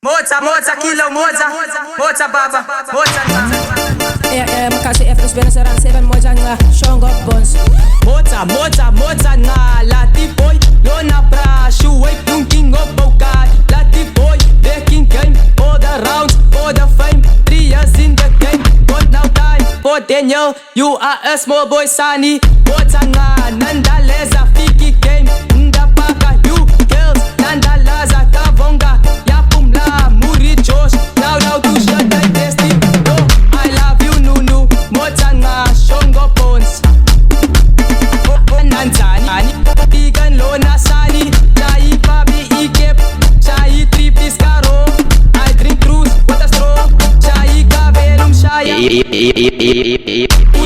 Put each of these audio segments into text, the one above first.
Moza, Killo, Moza, Baba, Moza, Makasi Afro, Spenderz-Round 7, Moza nga, Shongo Bones. Moza nga, lati boy, lona bra, shuway, yung king of Bokai. Lati boy, baking game, all the rounds, all the fame, 3 years in the game, but now time for Daniel, you are a small boy, Sunny. Moza nga, nandaleza, fiki game, ndapaka, you girls, nandalaza, kavonga, yapumla, muri Josh, now to shut the testing. Oh, I love you, Nunu, Moza nga, Shongo Bones. Nanzani, Tigan Lona Sani, Chai Papi Ikep, Chai Tripis Caro, I drink cruise with a straw, Chai Cabellum Shaya.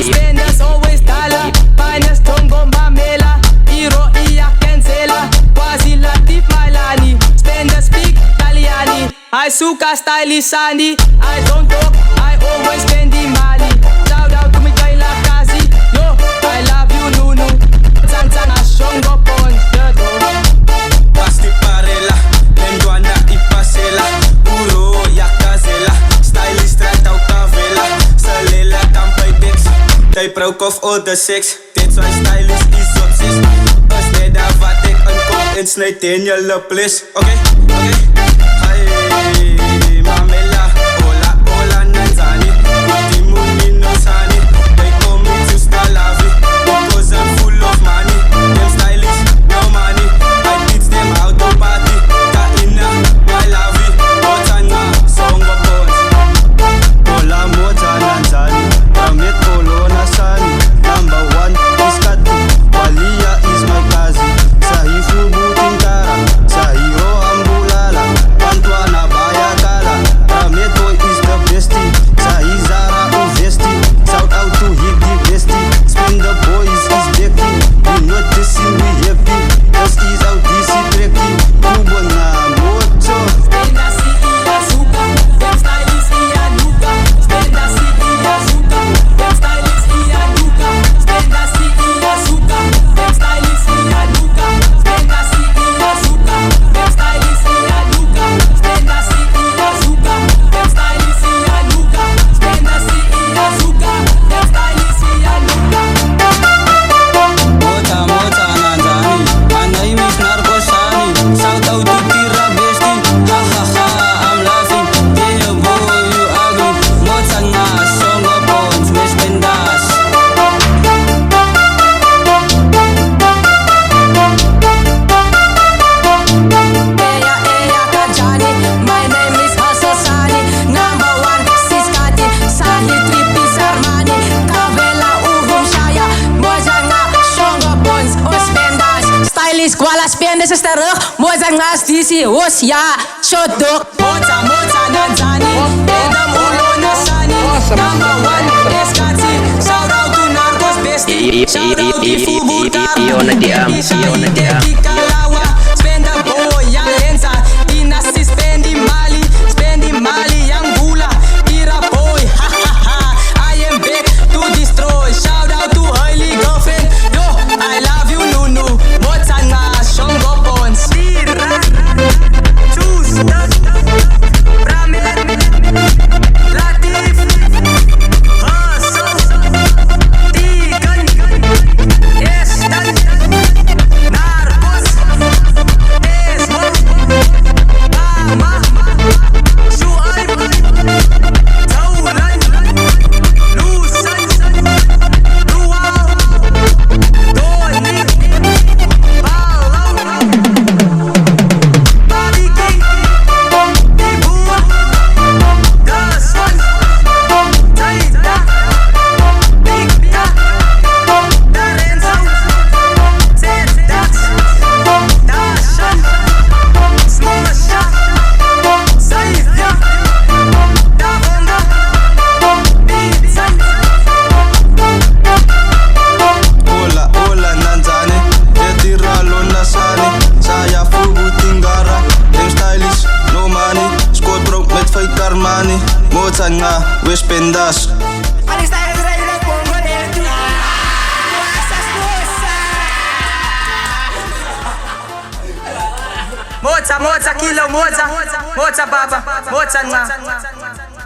Spenderz always dollar, finest Tongo Mamela, Hero Ia Cancela, Quasi Latif Mailani, Spenderz speak Italiani, I suka stylisani, I don't talk, I always spend the money. Shout out to Mikaela Kazi, yo, I love you Nunu. Shongo Bones, Basti parela, lenguana y pasela, puro ya casela, stylist trata au cavela, salela tampai dicks, they broke off all the sex, that's why stylist is obsessed. As net daar wat ek inkom en sny teen julle bliss, okay, hey, mamela, hola nanzani, kuti muni no sani, they call me to Scalavi, because I'm full of money. Them stylish, no money. I teach them how to party. Ta inna, my lovey. Moza nga, Shongo Bones. Hola Moza nanzani, Ramit Polo nasani. Number 1 is Katu, Walia is my cousin. Sahi fubuting kara, sahi ro ambulala. Pantwana bayakala, Ramit boy is the bestie. Sahi Zara uvesti, shout out to hit the bestie. Spender boys is decking. We not dissing, we happy. Just is out DC trekking. Kubo na moto. Spenderz iya suka, them stylists iya nuka. Spenderz iya suka, them stylists iya nuka. Spenderz iya suka, them stylists iya nuka. Spenderz iya suka, them stylists iya nuka. Spenderz iya suka, them stylists iya nuka. Spenderz iya suka, them stylists iya nuka. Moza nanzani, my name is Narcosani. Shout out to Tira Bestie. Ha ha ha, I'm laughing. Yeah boy, you ugly. Moza nga, Shongo Bones, we Spenderz. Eya Kajani, my name is Hasasani. Number 1, Skhothane, Sahi Tripis Armani, Kavela Uhum Shaya, Moza nga, Shongo Bones, Spenderz. Stylist kwala Spenderz is terug, Moza nga DC, ja, Shodok. Moza nanzani, Edam ulo nasani. Number 1 is Katsi. Shout out to Narcos Bestie. Shout out to Fubu Kara. Kalawa, Spender boy, yang lensa. Inasi spendi mali yang gula. Ira boy, ha ha ha. I am back to destroy. Shout out to Hailey girlfriend. Yo, I love you Nunu. Moza nga, Shongo Bones. Moza nga, we Spenderz. Moza, Killo, Moza. Mota baba, mota nga.